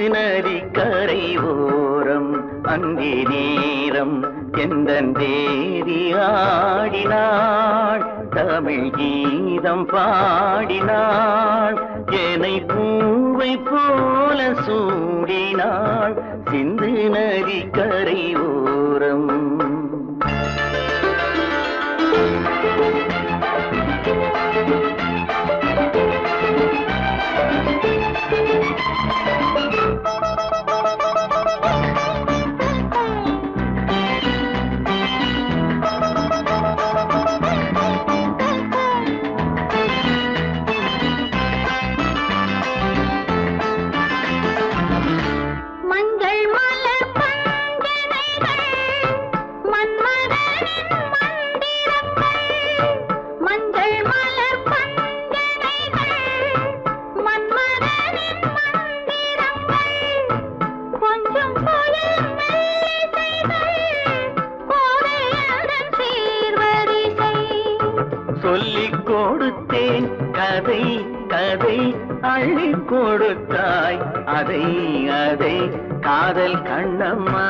நதி கரை ஓரம் அந்தி நேரம் எந்தன் தேவி ஆடினாள் தமிழ் கீதம் பாடினாள் என்னை பூவை போல சூடினாள் சிந்து நதி கரை ஓரம் சொல்லிக் கொடுத்தேன் கதை கதை அள்ளி கொடுத்தாய் அதை அதை காதல் கண்ணம்மா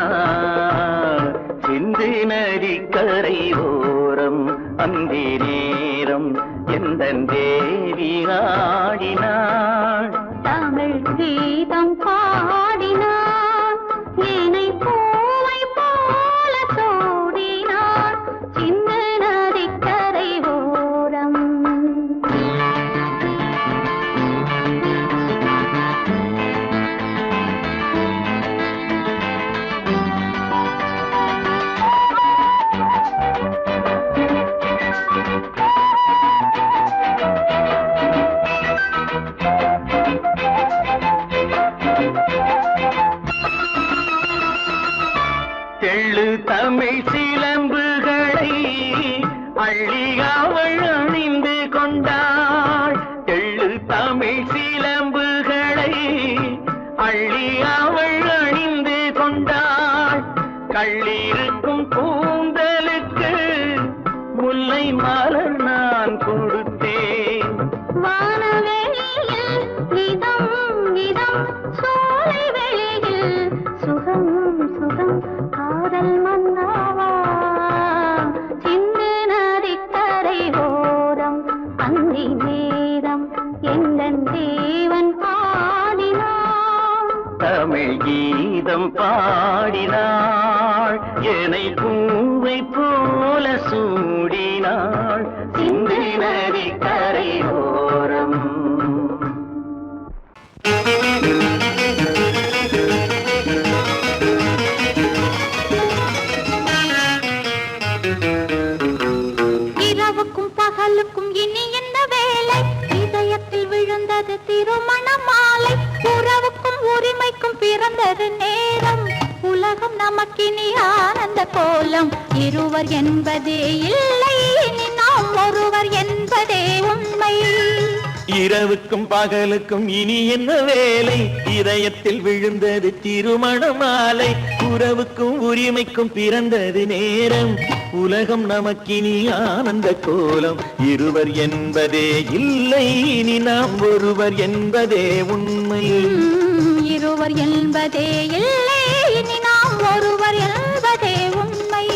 சிந்து நதி கரை ஓரம் அந்தி நேரம் எந்தன் தேவி ஆடினாள் தமிழ் கீதம் பாடினாள் என்னை பூவை போல சூடினாள் சிந்து நதி கரை ஓரம் தெள்ளு தமிழ் சிலம்புகளை அள்ளி அவள் அணிந்து கொண்டாள் தெள்ளு தமிழ் சிலம்புகளை அள்ளி அவள் அணிந்து கொண்டாள் கள்ளிருக்கும் கூந்தலுக்கு முல்லை மலர் நான் கொடுத்தேன் வானவெளியில் இதம் இதம் சோலை வெளியில் சுகம் சுகம் காதல் மன்னாவா சிந்து நதி கரை ஓரம் அந்தி நேரம் எந்தன் தேவன் பாடினான் தமிழ் கீதம் பாடினாள் என்னை பூவை போல சூடினாள் சிந்து நதி கரை ஓரம் இரவுக்கும் பகலுக்கும் இனி என்ன வேலை இதயத்தில் விழுந்தது திருமண மாலை உறவுக்கும் உரிமைக்கும் பிறந்தது நேரம் உலகம் நமக்கினி ஆனந்த கோலம் இருவர் என்பதே இல்லை இனி நாம் ஒருவர் என்பதே உண்மை இரவுக்கும் பகலுக்கும் இனி என்ன வேலை இதயத்தில் விழுந்தது திருமண மாலை உறவுக்கும் உரிமைக்கும் பிறந்தது நேரம் உலகம் நமக்கினி ஆனந்த கோலம் இருவர் என்பதே இல்லை இனி நாம் ஒருவர் என்பதே உண்மை இருவர் என்பதே இல்லை இனி நாம் ஒருவர் என்பதே உண்மை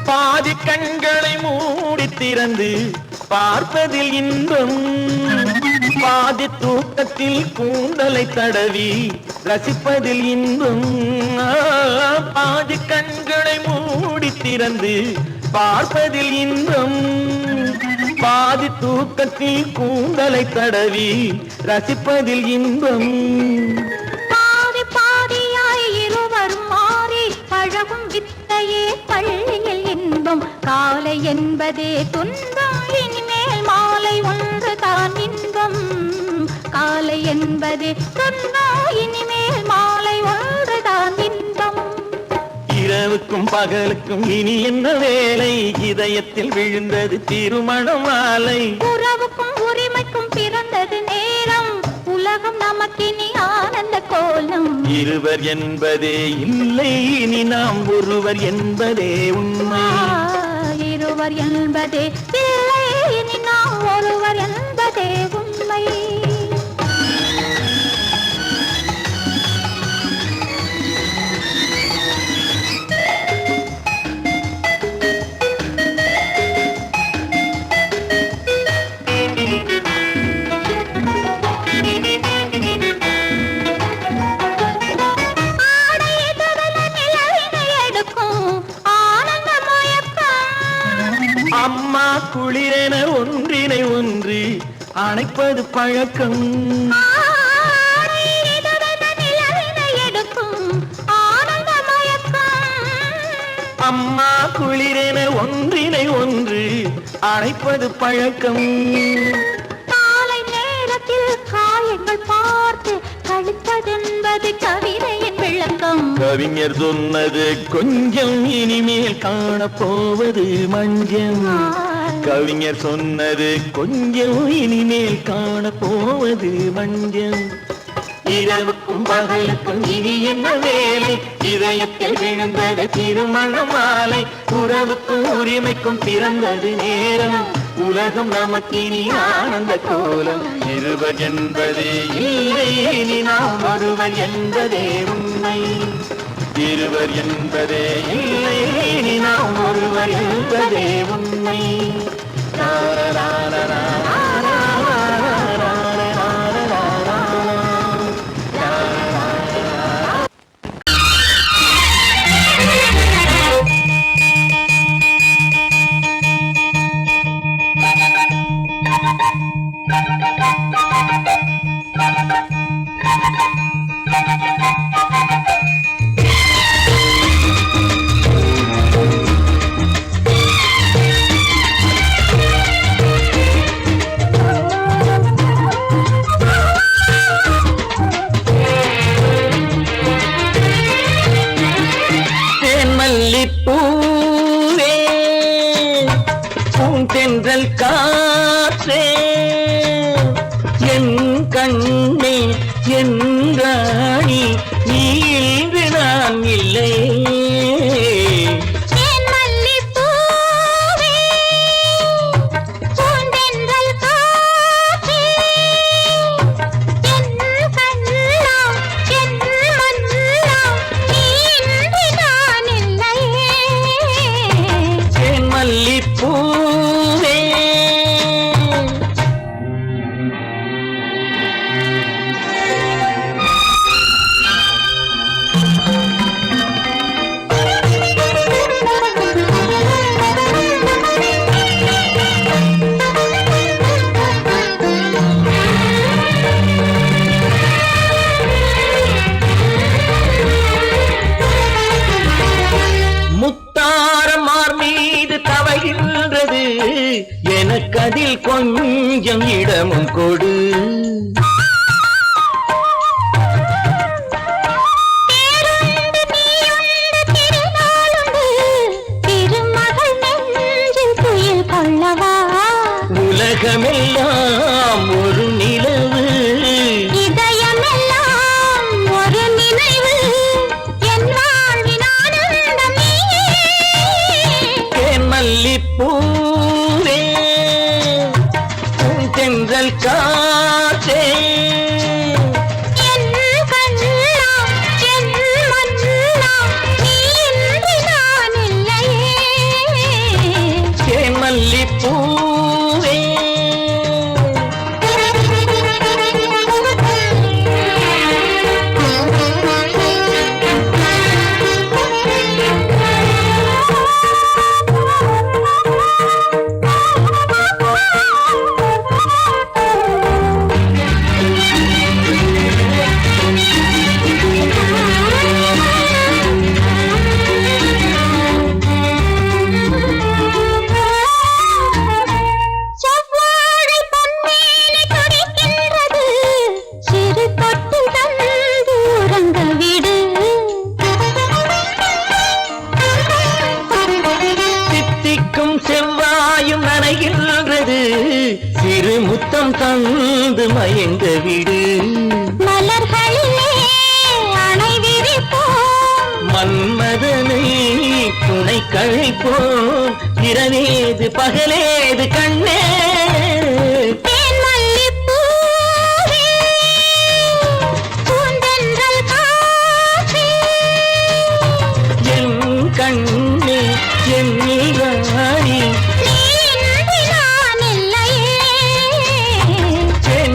பாதி கண்களை மூடி திறந்து பார்ப்பதில் இன்பம் பாதி தூக்கத்தில் கூந்தலை தடவி ரசிப்பதில் இன்பம் பாதி கண்களை மூடி திறந்து பார்ப்பதில் இன்பம் பாதி தூக்கத்தில் கூந்தலை தடவி ரசிப்பதில் இன்பம் பாதி பாதியாய் இருவர் மாறி பழகும் வித்தையே பள்ளியில் இன்பம் காலை என்பதே துன்பம் இனிமேல் மாலை ஒன்று தான் இன்பம் காலை என்பதே துன்பம் இனிமேல் மாலை ஒன்று தான் இன்பம் இரவுக்கும் பகலுக்கும் இனி என்ன வேலை இதயத்தில் விழுந்தது திருமண மாலை உறவுக்கும் உரிமைக்கும் பிறந்தது நேரம் உலகம் நமக்கினி ஆனந்த இருவர் என்பதே இல்லை, இனி நாம் ஒருவர் என்பதே உண்மை. இருவர் என்பதே இல்லை, இனி நாம் ஒருவர் என்பதே உண்மை. அம்மா குளிரென ஒன்றினை ஒன்று அணைப்பது பழக்கம். அம்மா குளிரென ஒன்றினை ஒன்று அணைப்பது பழக்கம். காலை நேரத்தில் காயங்கள் பார்த்து கழிப்பதென்பது கவிதையின் விளக்கம். கவிஞர் சொன்னது கொஞ்சம், இனிமேல் காணப்போவது மஞ்சம். கவிஞர் சொன்னது கொஞ்சம், இனிமேல் காணப்போவது மஞ்சம். இரவுக்கும் பகலுக்கும் இனி என்ன வேலை, இதயத்தில் விழுந்தது திருமண மாலை. உறவுக்கும் உரிமைக்கும் பிறந்தது நேரம், உலகம் நமக்கினி ஆனந்த கோலம். இருவர் என்பதே இல்லை, இனி நாம் ஒருவர் என்பதே உண்மை. இருவர் என்பதே இல்லை, இனி நாம் ஒருவர் என்பதே உண்மை. பூவே பூந்தென்றல் காற்றே என் கண்ணே என் ராணி, நீ இன்று நான் இல்லை. எனக்கதில் கொஞ்சம் இடமும் கொடு. உலகமெல்லாம் ஒரு நிலவு, இதயமெல்லாம் ஒரு நினைவு, என் வாழ்வின் ஆனந்தமே. தேன் மல்லிப்பூவே தென்றல் காற்றே என் கண்ணா என் மன்னா, நீ இன்றி நான் இல்லையே. தேன் மல்லிப்பூவே செவ்வாயும் நனைகின்றது, சிறு முத்தம் தந்து மயங்க விடு. மலர்களிலே கழிப்போம் இரவேது பகலேது கண்ணே கண்ணே என் நீராணி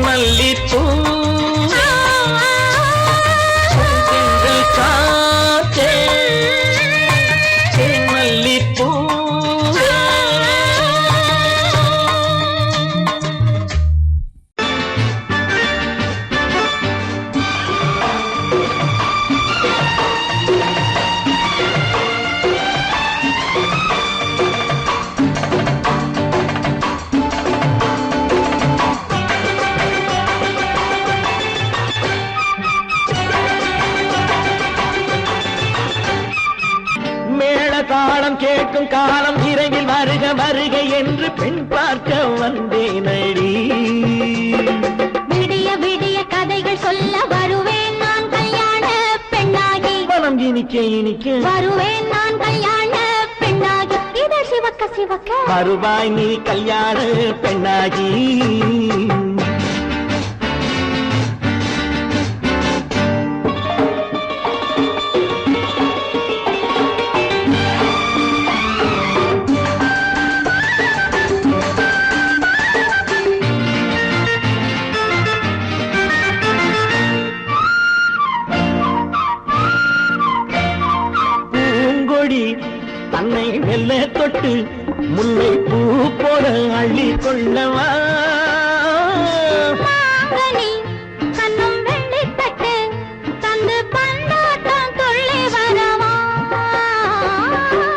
மல்லிப்பூ காத்தே மல்லிப்பூ தாளம் கேட்கும் காலம் விரைவில் வருக வருக என்று பெண் பார்க்க வந்தேனடி விடிய விடிய கதைகள் சொல்ல வருவேன் நான் கல்யாண பெண்ணாகி மனம் இனிக்க இனிக்க வருவேன் நான் கல்யாண பெண்ணாகி இதை சிவக்க சிவக்க வருவாய் நீ கல்யாண பெண்ணாகி தன்னை மெல்ல தொட்டு முல்லை பூ போல அள்ளி கொள்ளவா கண்ணும் வெள்ளி தட்டு தந்து பந்தாட்டம் தொல்லை வரவா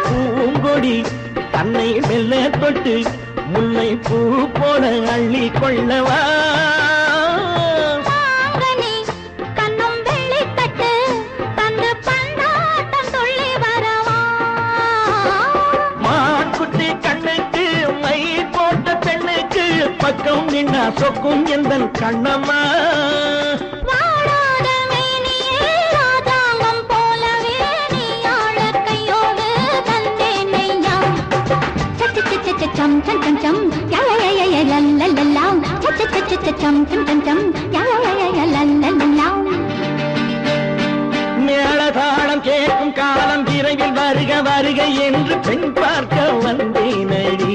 பூங்கொடி தன்னை மெல்ல தொட்டு முல்லை பூ போல அள்ளி கொள்ளவா பக்கம் நின்னா சொக்கும் எந்தன் கண்ணம்மா வாடாத மேனியே ராஜாங்கம் போலவே நீ ஆழ கையோடு தந்தேன் நெய்யா சச்ச சச்ச சம் சம் சம் சம் யா யா யா யா லல்லல்லா சச்ச சச்ச சம் சம் சம் சம் யா யா யா யா லல்லல்லா மேளதாளம் கேட்கும் காலம் விரைவில் வருக வருக என்று பெண் பார்க்க வந்தேனடி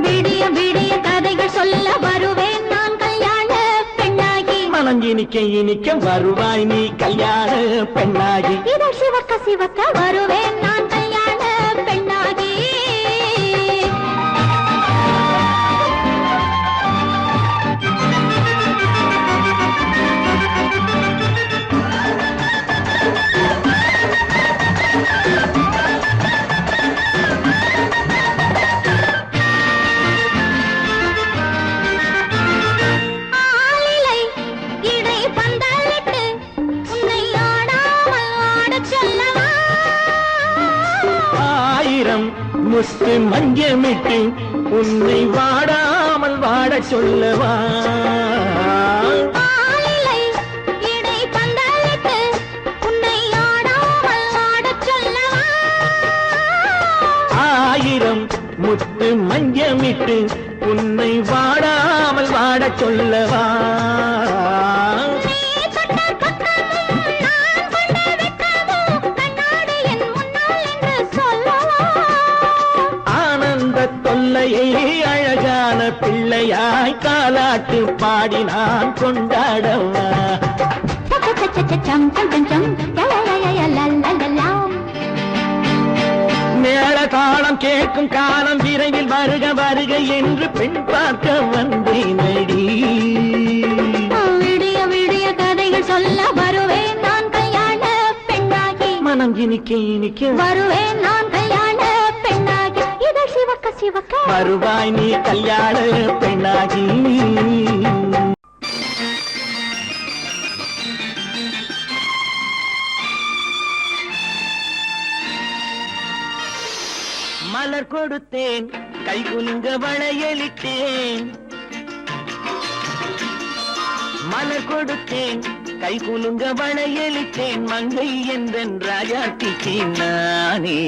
விடிய விடிய கதைகள் சொல்ல வருவேன் நான் கல்யாண பெண்ணாகி மனம் இனிக்க இனிக்க வருவாய் நீ கல்யாண பெண்ணாகி இதை சிவக்க சிவக்க வருவேன் நான் கல்யாண பெண்ணாகி முத்து மஞ்சமிட்டு உன்னை வாடாமல் வாட சொல்லவா ஆயிரம் முத்து மஞ்சமிட்டு உன்னை வாடாமல் வாட சொல்லவா அழகான பிள்ளையாய் காலாட்டு பாடி நான் கொண்டாடவா மேள தாளம் கேட்கும் காலம் விரைவில் வருக வருக என்று பெண் பார்க்க வந்தேனடி விடிய விடிய கதைகள் சொல்ல வருவேன் நான் கல்யாண பெண்ணாகி மனம் இனிக்க இனிக்க வருவேன் நான் கல்யாண பெண்ணாகி இதை சிவக்க சிவக்க வருவாய் நீ கல்யாண பெண்ணாகி மலர் கொடுத்தேன் கை குலுங்க வளையலிட்டேன் மலர் கொடுத்தேன் கை குலுங்க வளையலிட்டேன் மங்கை என்றன் ராஜாத்திக்கு நானே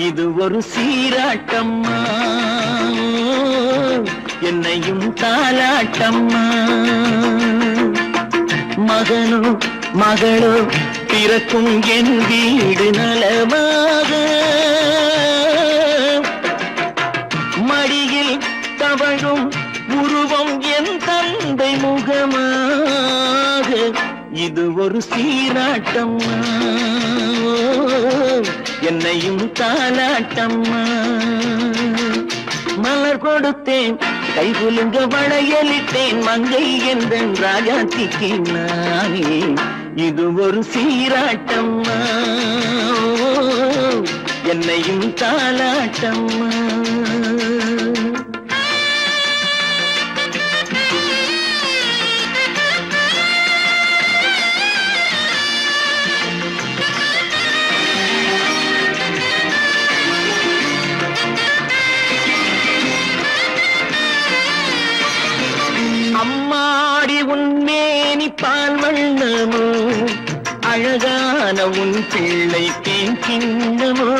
இது ஒரு சீராட்டம்மா என்னையும் தாலாட்டம்மா மகனோ மகளோ பிறக்கும் என் வீடு நலமாக மடியில் தவழும் உருவம் என் தந்தை முகமாக இது ஒரு சீராட்டம்மா என்னையும் தாலாட்டம்மா மலர் கொடுத்தேன் கை குலுங்க வளையலிட்டேன் மங்கை என்றன் ராஜாத்திக்கு நானே இது ஒரு சீராட்டம்மா என்னையும் தாலாட்டம்மா அம்மாடி உன்மேனி பால் வண்ணமோ அழகான உன் பிள்ளை தேன் கிண்ணமோ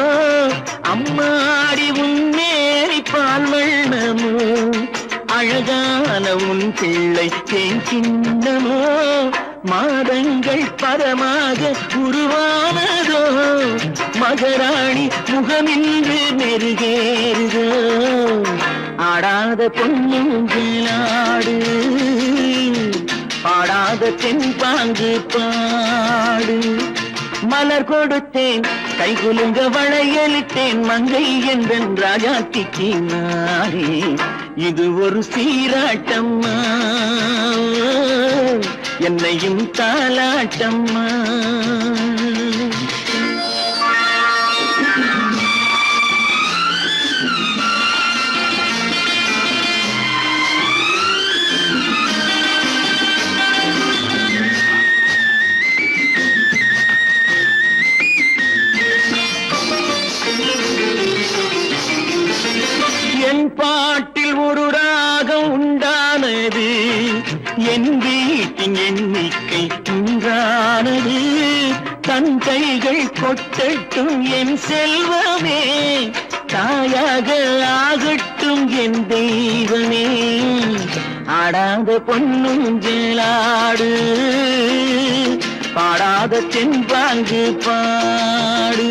அம்மாடி உன்மேனி பால் வண்ணமோ அழகான உன் பிள்ளை தேன் கிண்ணமோ மாதங்கள் பரமாக உருவானதோ மகராணி முகமின்று மெருகேறுதோ ஆடாத பொன்னுங்களாடு பாடாத தென்பாங்கு பாடு மலர் கொடுத்தேன் கை குலுங்க வளையலிட்டேன் மங்கை என்றன் ராஜாத்திக்கு நானே இது ஒரு சீராட்டம்மா என்னையும் தாலாட்டம்மா என் பாட்டில் ஒரு ராகம் உண்டானது என் வீட்டின் எண்ணிக்கை உண்டானது தன் கைகள் கொட்டட்டும் என் செல்வமே தாயாக ஆகட்டும் என் தெய்வமே ஆடாத பொன்னுங்களாடு பாடாத தென்பாங்கு பாடு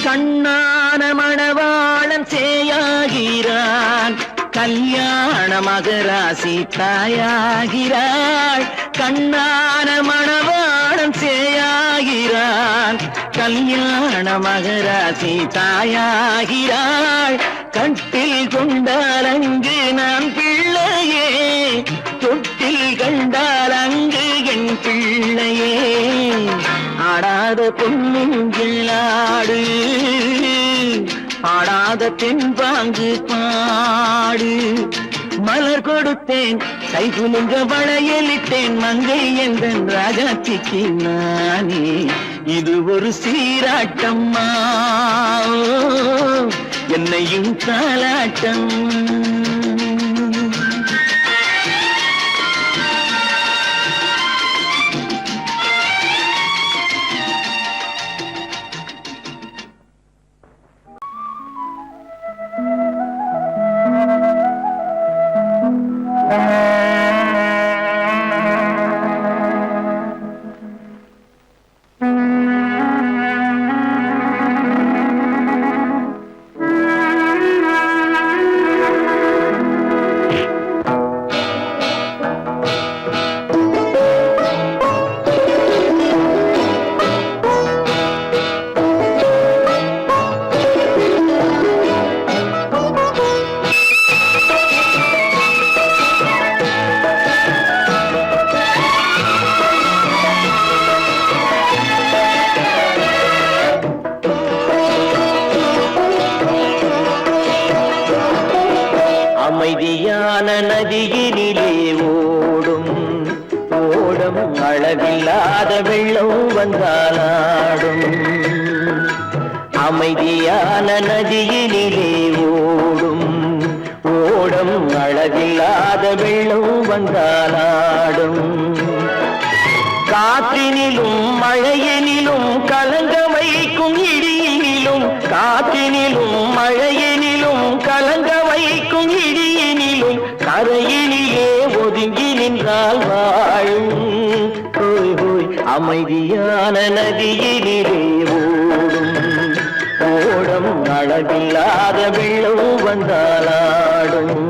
கண்ணான மணவாளன் சேயாகிறான் கல்யாண மகராசி தாயாகிறாள் கண்ணான மணவாளன் சேயாகிறான் கல்யாண மகராசி தாயாகிறாள் கட்டில் கொண்டால் அங்கு நான் பிள்ளையே தொட்டில் கண்டால் அங்கு என் பிள்ளையே ஆடாத பொன்னுங்களாடு பாடாத தென்பாங்கு பாடு மலர் கொடுத்தேன் கை குலுங்க வளையலிட்டேன் மங்கை என்றன் ராஜாத்திக்கு நானே இது ஒரு சீராட்டம்மா என்னையும் தாலாட்டம் அளவில்லாத வெள்ளம் வந்தாலாடும் அமைதியான நதியினிலே ஓடும் ஓடம் அளவில்லாத வெள்ளம் வந்தாலாடும் காற்றினிலும் மழையினிலும் கலங்க வைக்கும் இடியினிலும் காற்றினிலும் மழையினிலும் கலங்க வைக்கும் இடியினிலும் கரையினிலே ஒதுங்கி நின்றால் வாழும் ஹோய் ஹோய் அமைதியான நதியினிலே ஓடும் ஓடம் அளவில்லாத வெள்ளம் வந்தாலாடும்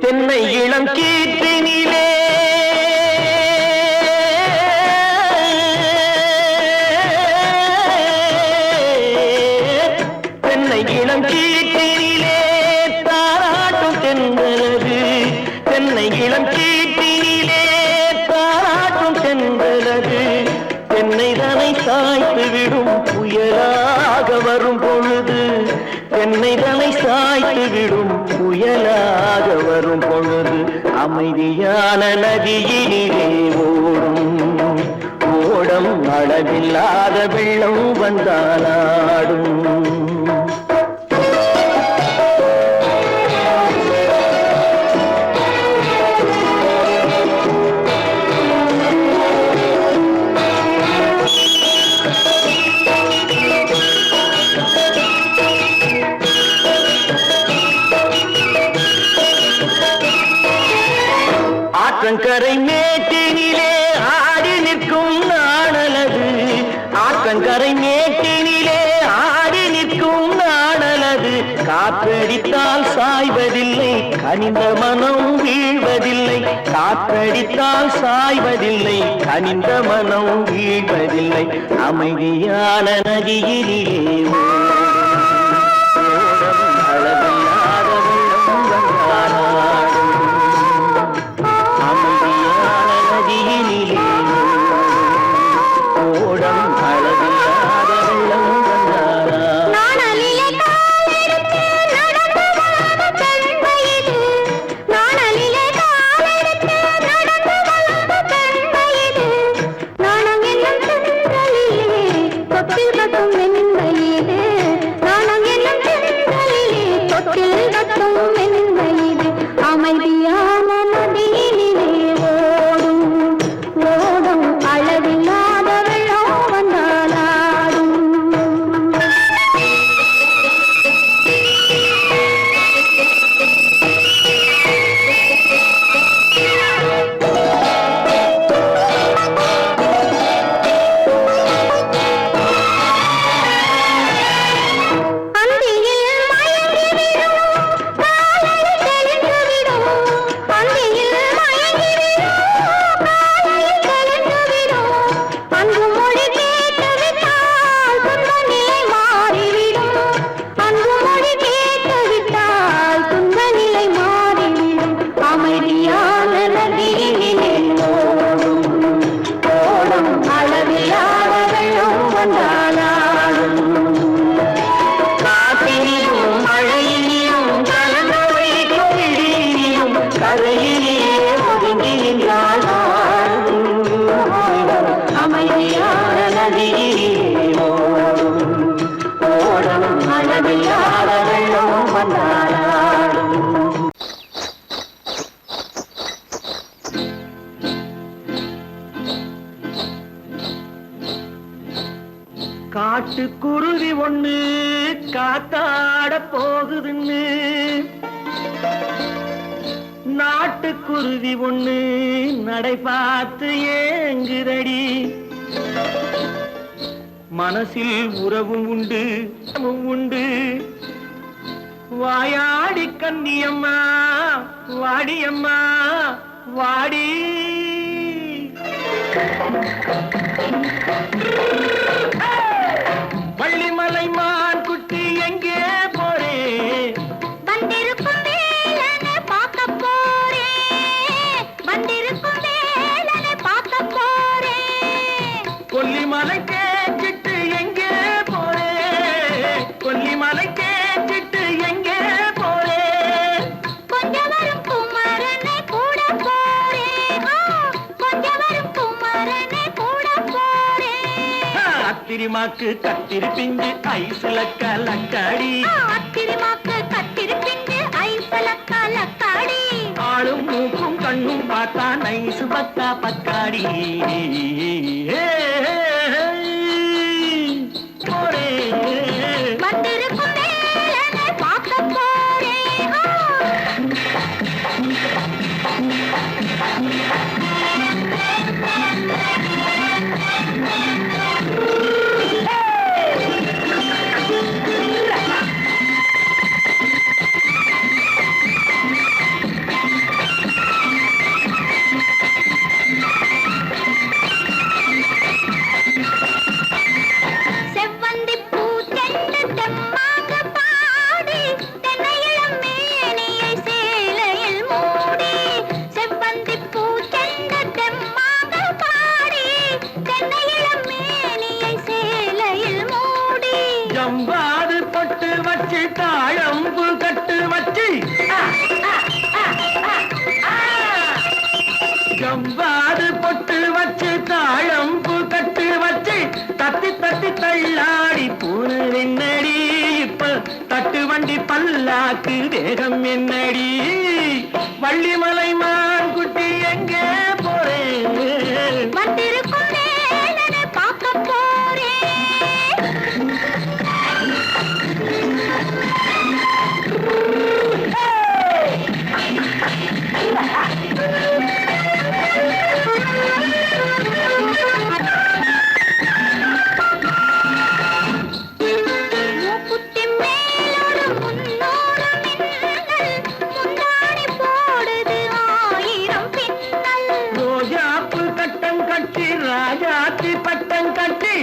தென்னை இளம் கீற்றினிலே தென்னை இளம் கீற்றினிலே தாராட்டும் தென்றலது தென்னை இளம் கீற்றினிலே தாராட்டும் தென்றலது தென்னை தனை சாய்த்து விடும் புயலாக வரும் பொழுது தென்னை தனை சாய்த்து விடும் புயலாக வரும் பொழுது அமைதியான நதியினிலே ஓடும் ஓடம் அளவில்லாத வெள்ளம் வந்தாலாடும் ஆற்றங்கரை மேட்டினிலே ஆடி நிற்கும் நாணலது ஆற்றங்கரை மேட்டினிலே ஆடி நிற்கும் நாணலது காற்றடித்தால் சாய்வதில்லை கனிந்த மனம் வீழ்வதில்லை காற்றடித்தால் சாய்வதில்லை கனிந்த மனம் வீழ்வதில்லை அமைதியான நதியினிலே காட்டுக்குருவி ஒண்ணு காத்தாட போகுதுன்னு நாட்டுக்குருவி ஒண்ணு நடை பார்த்து ஏங்குதடி மனசில் உறவும் உண்டு உண்டு வாயாடி கன்னியம்மா வாடியம்மா வாடி வள்ளிமலை மான் குட்டி எங்கே போறே வந்திருக்கும் வேலனை பார்க்க போறே வந்திருக்கும் ஆத்திரிமாக்கு கத்திரி பிஞ்சு ஐசுல கலக்காடி ஆத்திரிமாக்கு கத்திரி பிஞ்சு ஐசுல கலக்காடி ஆளும் மூக்கும் கண்ணும் பார்த்தா நைசு பக்கா பக்காடி வந்திருக்கும் வேலனை பார்க்க போறேன் ஜம்பாது பொட்டு வச்சு தாழம்பு கட்டு வச்சு ஜம்பாது பொட்டு வச்சு தாழம்பு கட்டு வச்சு தத்தி தத்தி தள்ளாடி பூரு என்னடி இப்ப தட்டு வண்டி பல்லாக்கு தேகம் என்னடி வள்ளிமலை மான் குட்டி எங்கே போறேன் வந்திருக்கும் வேலனை பார்க்க போறேன் ராஜாத்தி பட்டம் கட்டி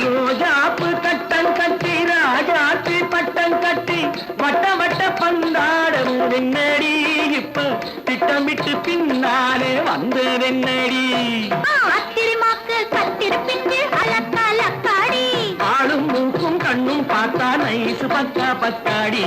ரோஜாப்பு கட்டம் கட்டி ராஜாத்தி பட்டம் கட்டி வட்ட வட்ட பந்தாடம் என்னடி இப்ப திட்டமிட்டு பின்னாலே வந்ததென்னடி ஆத்திரிமாக்கு கத்திரி பிஞ்சு அலக்காடி ஆளும் மூக்கும் கண்ணும் பார்த்தா நைசு பக்கா பக்காடி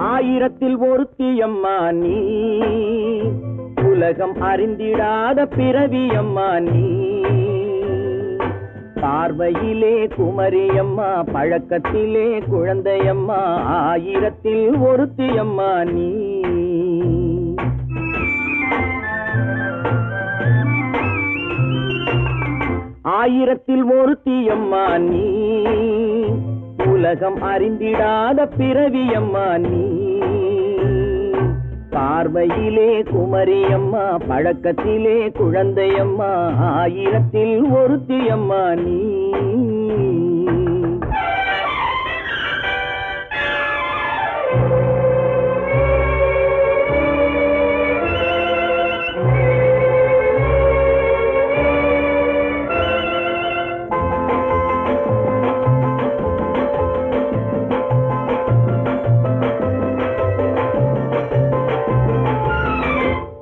ஆயிரத்தில் ஒருத்தியம்மா நீ உலகம் அறிந்திடாத பிறவியம்மா நீ பார்வையிலே குமரியம்மா பழக்கத்திலே குழந்தையம்மா ஆயிரத்தில் ஒருத்தியம்மா நீ ஆயிரத்தில் ஒருத்தியம்மா நீ உலகம் அறிந்திடாத பிறவியம்மா நீ பார்வையிலே குமரியம்மா பழக்கத்திலே குழந்தையம்மா ஆயிரத்தில் ஒருத்தியம்மா நீ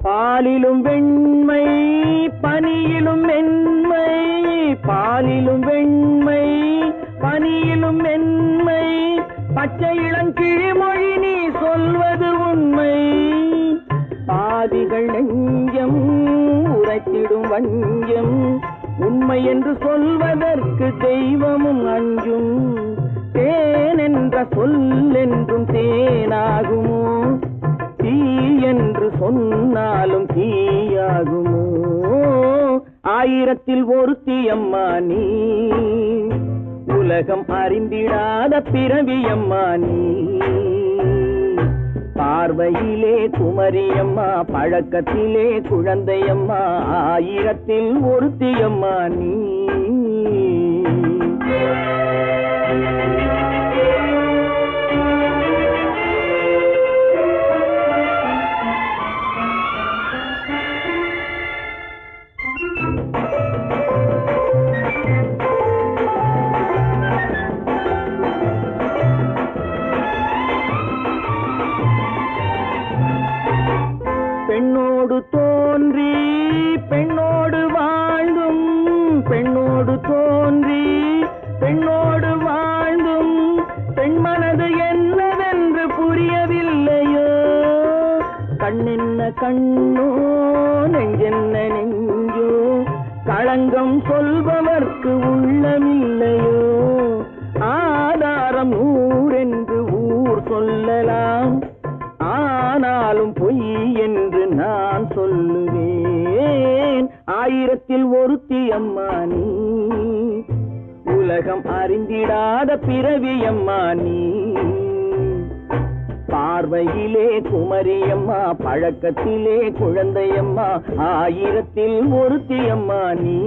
பாலிலும் வெண்மை பனியிலும் மென்மை பாலிலும் வெண்மை பனியிலும் மென்மை பச்சை இளங்கிழிமொழி நீ சொல்வது உண்மை பாதிகள் நெஞ்சம் உரைத்திடும் வஞ்சம் உண்மை என்று சொல்வதற்கு தெய்வமும் அஞ்சும் தேன் என்ற சொல் என்றும் தேனாகுமோ தீ என்று சொன்னாலும் தீயாகுமோ ஆயிரத்தில் ஒருத்தியம்மா நீ உலகம் அறிந்திடாத பிறவியம்மா நீ பார்வையிலே குமரியம்மா பழக்கத்திலே குழந்தையம்மா ஆயிரத்தில் ஒருத்தியம்மா நீ தோன்றி பெண்ணோடு வாழ்ந்தும் பெண்ணோடு தோன்றி பெண்ணோடு வாழ்ந்தும் பெண் மனது என்னவென்று புரியவில்லையோ கண்ணென்ன கண்ணோ நெஞ்சென்ன நெஞ்சோ களங்கம் சொல்பவர்க்கு உள்ளமில்லையோ ஆதாரம் ஊரென்று ஊர் சொல்லலாம் ஆனாலும் பொய் என்று நான் சொல்லுவேன் ஆயிரத்தில் ஒருத்தி அம்மா நீ உலகம் அறிந்திடாத பிறவி அம்மா நீ பார்வையிலே குமரியம்மா பழக்கத்திலே குழந்தையம்மா ஆயிரத்தில் ஒருத்தி அம்மா நீ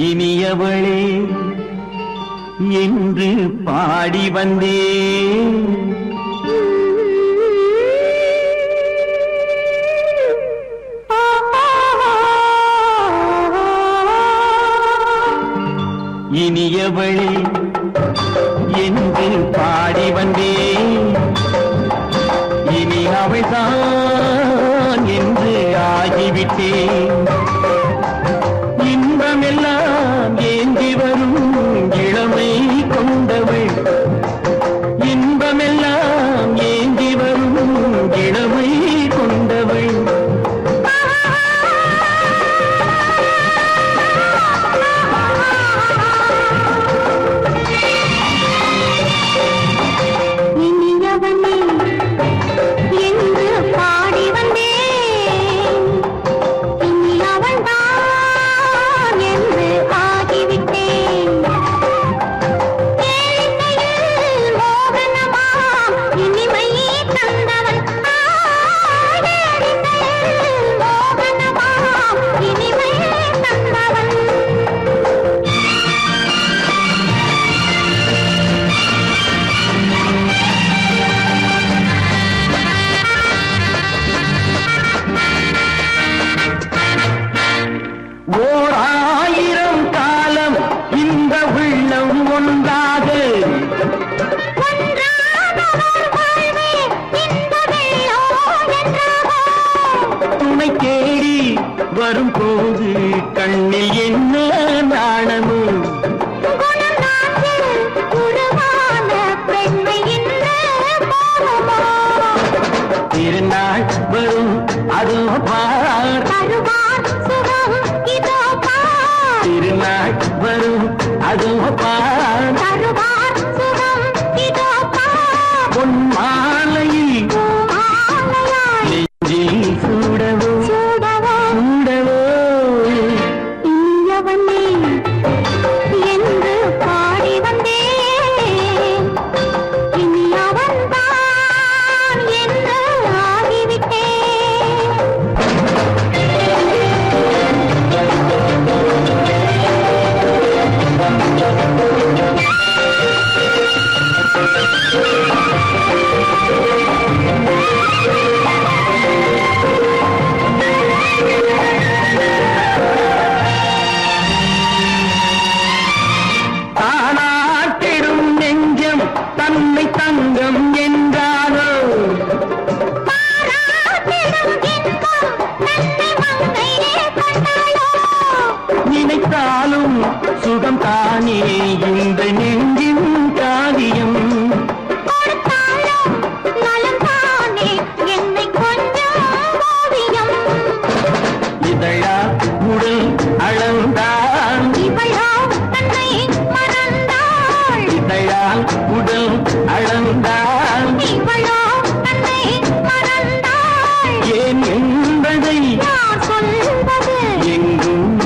இனியவளே என்று பாடி வந்தேன் இனியவளே என்று பாடி வந்தேன் இனி அவள்தான் என்று ஆகிவிட்டேன் இன்பமெல்லாம் ஏந்தி வரும் இளமை கொண்டவள் இன்பமெல்லாம் ஏந்தி வரும் இளமை கொண்டவள் வரும்போது கண்ணில் என்ன நாணமோ திருநாள் வரும் அதோ பார் திருநாள் வரும் அதோ பார் பொன் மாலையில் நெஞ்சில் சூடவோ தங்கம் என்றாரோ நினைத்தாலும் சுகம் தானே இந்த நெஞ்சின் காரியம் இதழா உடல் அளந்தான் இதழால் உடல் அளந்தான் ஏன் என்பதை எங்கும்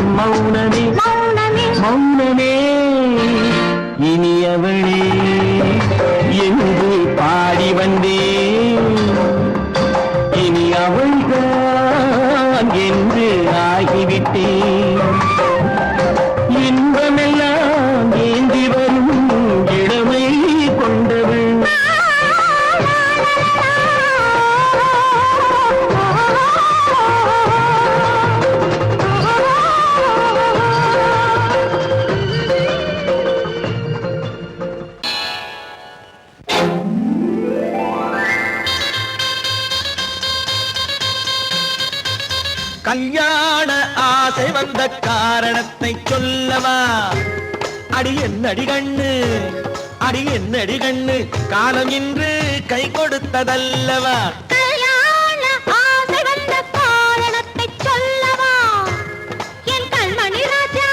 வந்த காரணத்தை சொல்லவா? அடி என்னடி கண்ணு, அடி என்னடி கண்ணு, காலம் இன்று கை கொடுத்ததல்லவா? கல்யாண ஆசை வந்த காரணத்தை சொல்லவா? என் கண்மணி ராஜா,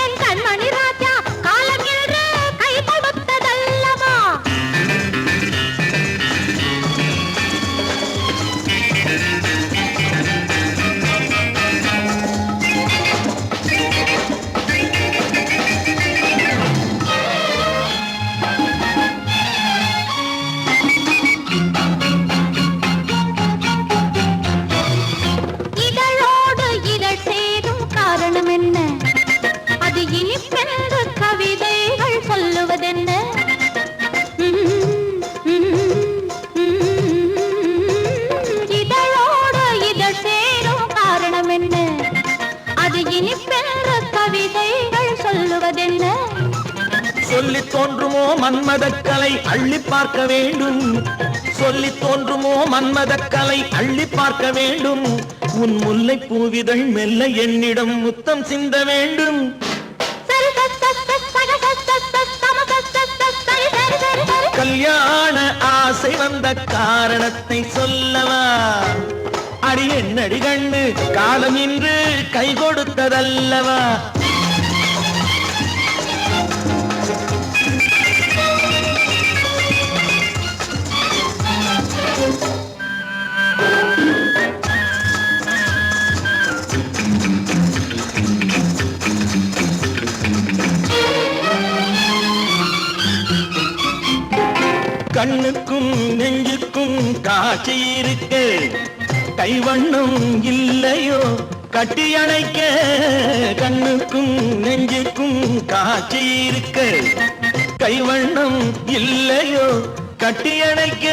என் கண்மணி ராஜா, காலம் இன்று கை கொடுத்ததல்லவா? இதழோடு இதழ் சேரும் காரணம் என்ன? அது இனிப்பென்று கவிதைகள் சொல்லுவதென்ன? இதழோடு இதழ் சேரும் காரணம் என்ன? அது இனிப்பென்று கவிதைகள் சொல்லுவதென்ன? சொல்லி தோன்றுமோ மன்மதக்கலை அள்ளி பார்க்க வேண்டும், சொல்லி தோன்றுமோ மன்மதக்கலை அள்ளி பார்க்க வேண்டும். உன் முல்லை பூவிதழ் மெல்ல என்னிடம் முத்தம் சிந்த வேண்டும். கல்யாண ஆசை வந்த காரணத்தை சொல்லவா? அடி என்னடி கண்ணு, காலம் இன்று கை கொடுத்ததல்லவா? கண்ணுக்கும் நெஞ்சுக்கும் காட்சி இருக்க, கைவண்ணம் இல்லையோ கட்டி அணைக்க? கண்ணுக்கும் நெஞ்சுக்கும் காட்சி இருக்க, கைவண்ணம் இல்லையோ கட்டி அணைக்க?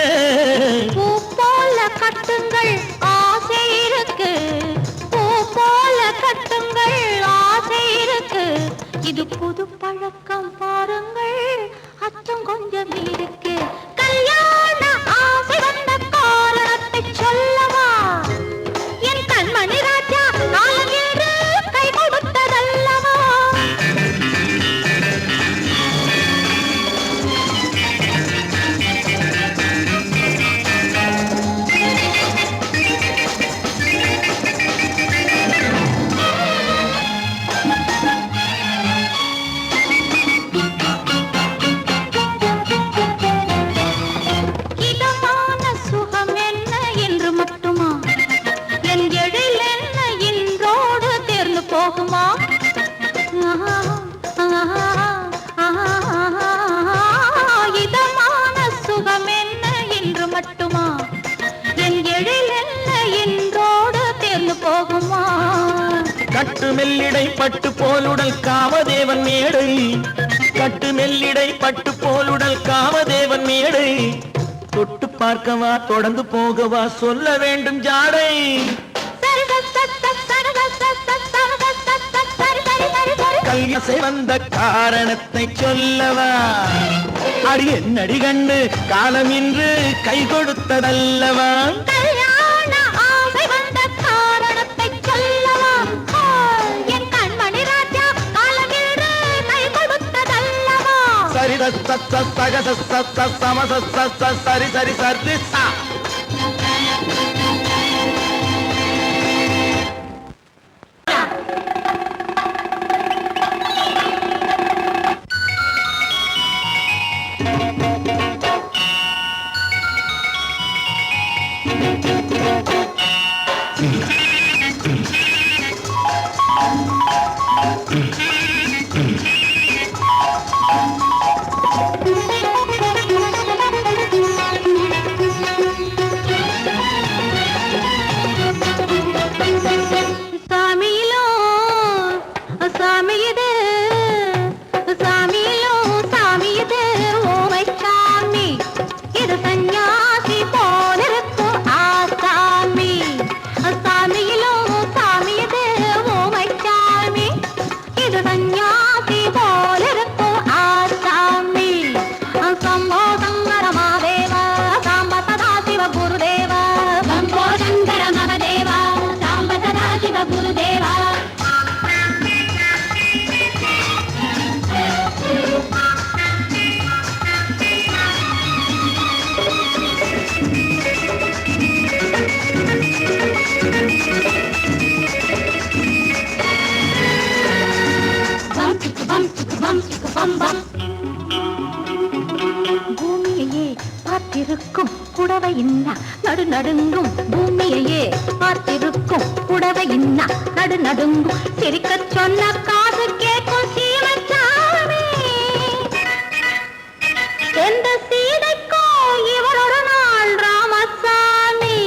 பூ போல கட்டுங்கள் ஆசை இருக்கு, பூ போல கட்டுங்கள் ஆசை இருக்கு. இது புது பழக்கம் பாருங்கள், அச்சம் கொஞ்சம் இருக்கு. கல்யாண ஆசை வந்த காரணத்தை சொல்லவா? என் கண்மணி ராஜா, காலம் என்று கை கொடுத்ததல்லவா? இதமான சுகம் என்ன என்று மட்டுமா? என் எழில் என்ன இன்றோடு தேர்ந்து போகுமா? இதமான சுகம் என்ன என்று மட்டுமா? என் எழில் என்ன இன்றோடு தேர்ந்து போகுமா? கட்டு மெல்லிடை பட்டு போலுடல் காமதேவன் மேடை, கட்டு மெல்லிடை பட்டு போலுடல் காமதேவன் மேடை. தொட்டு பார்க்கவா தொடர்ந்து போகவா சொல்ல வேண்டும் ஜாடை? கல்யாசை வந்த காரணத்தை சொல்லவா? அடி என்னடி கண்டு, காலம் இன்று கை கொடுத்ததல்லவா? கல்யாண ஆசை வந்த காரணத்தை சொல்லவா? என் கண்மணி ராஜா, காலம் இன்று கை கொடுத்ததல்லவா? சரி சக சம சரி சரி சரி சா. गुरुदेवा காத்திருக்கும் புடவை இன்னா நடு நடுங்கும் பூமியையே பார்த்திருக்கும் புடவை இன்னா நடு நடுங்கும் சிரிக்க சொன்ன காது கேட்கும் சீமச்சாமி எந்த சீதைக்கோ இவரோட நாள் ராமசாமி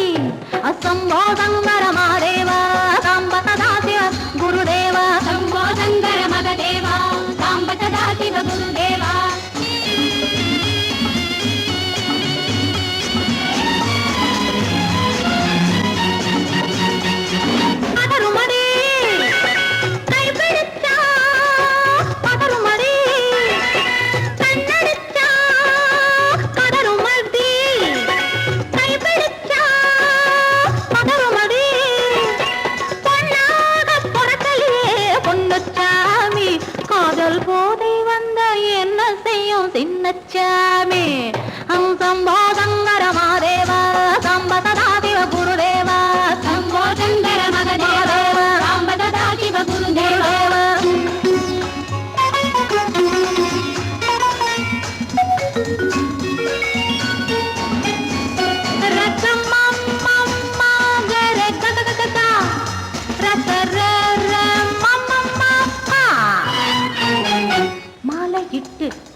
அசம்போதங்கர மாதேவா சாம்பதாசிவ குருதேவா சம்போதங்கர மகதேவா சாம்பதாசிவ குருதேவா போதை வந்த என்ன செய்யும் சின்னச்சாமி சம்போதங்கர மாதேவா சம்பததாதிவ குருதேவா சம்போதங்கர மகதேவா சம்பததாதிவ குருதேவா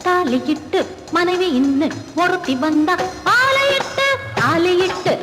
தாலியிட்டு மனைவி இன்னு ஒருத்தி வந்தா ஆலையிட்டு